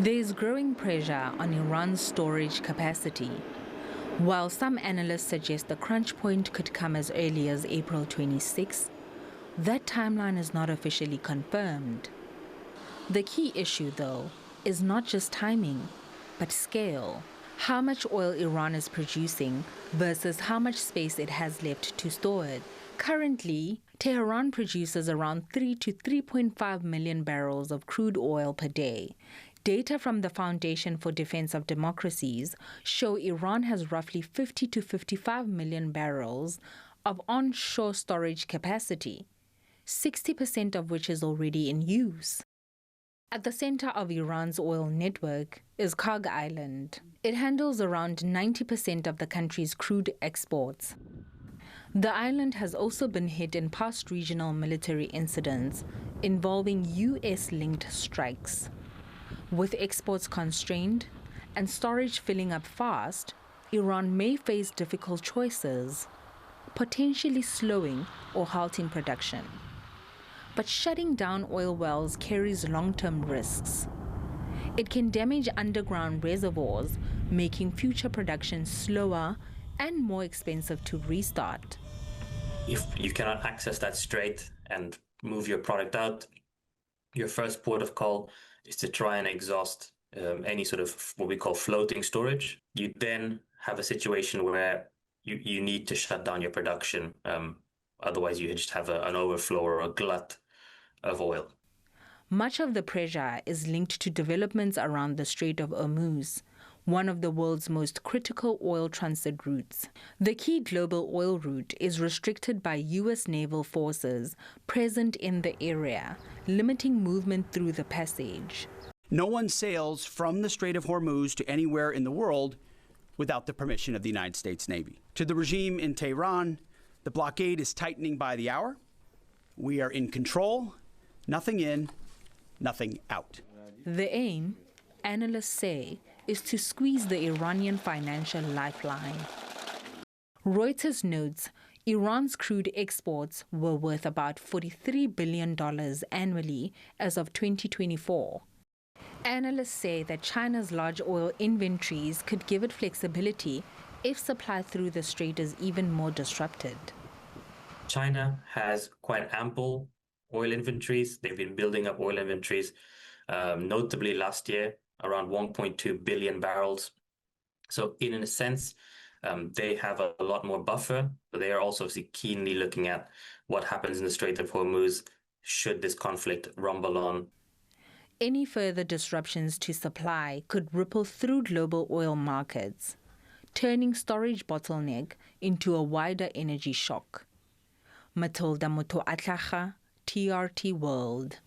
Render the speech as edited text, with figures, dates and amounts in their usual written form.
There is growing pressure on Iran's storage capacity. While some analysts suggest the crunch point could come as early as April 26, that timeline is not officially confirmed. The key issue, though, is not just timing, but scale. How much oil Iran is producing versus how much space it has left to store it. Currently, Tehran produces around 3 to 3.5 million barrels of crude oil per day. Data from the Foundation for Defense of Democracies show Iran has roughly 50 to 55 million barrels of onshore storage capacity, 60% of which is already in use. At the center of Iran's oil network is Karg Island. It handles around 90% of the country's crude exports. The island has also been hit in past regional military incidents involving US-linked strikes. With exports constrained and storage filling up fast, Iran may face difficult choices, potentially slowing or halting production. But shutting down oil wells carries long-term risks. It can damage underground reservoirs, making future production slower and more expensive to restart. If you cannot access that strait and move your product out, your first port of call is to try and exhaust any sort of what we call floating storage. You then have a situation where you need to shut down your production. Otherwise, you just have an overflow or a glut of oil. Much of the pressure is linked to developments around the Strait of Hormuz, one of the world's most critical oil transit routes. The key global oil route is restricted by US naval forces present in the area, limiting movement through the passage. No one sails from the Strait of Hormuz to anywhere in the world without the permission of the United States Navy. To the regime in Tehran, the blockade is tightening by the hour. We are in control, nothing in, nothing out. The aim, analysts say, is to squeeze the Iranian financial lifeline. Reuters notes Iran's crude exports were worth about $43 billion annually as of 2024. Analysts say that China's large oil inventories could give it flexibility if supply through the strait is even more disrupted. China has quite ample oil inventories. They've been building up oil inventories, notably last year, around 1.2 billion barrels. So in a sense, they have a lot more buffer, but they are also keenly looking at what happens in the Strait of Hormuz should this conflict rumble on. Any further disruptions to supply could ripple through global oil markets, turning storage bottleneck into a wider energy shock. Matilda Mothoatlhaga, TRT World.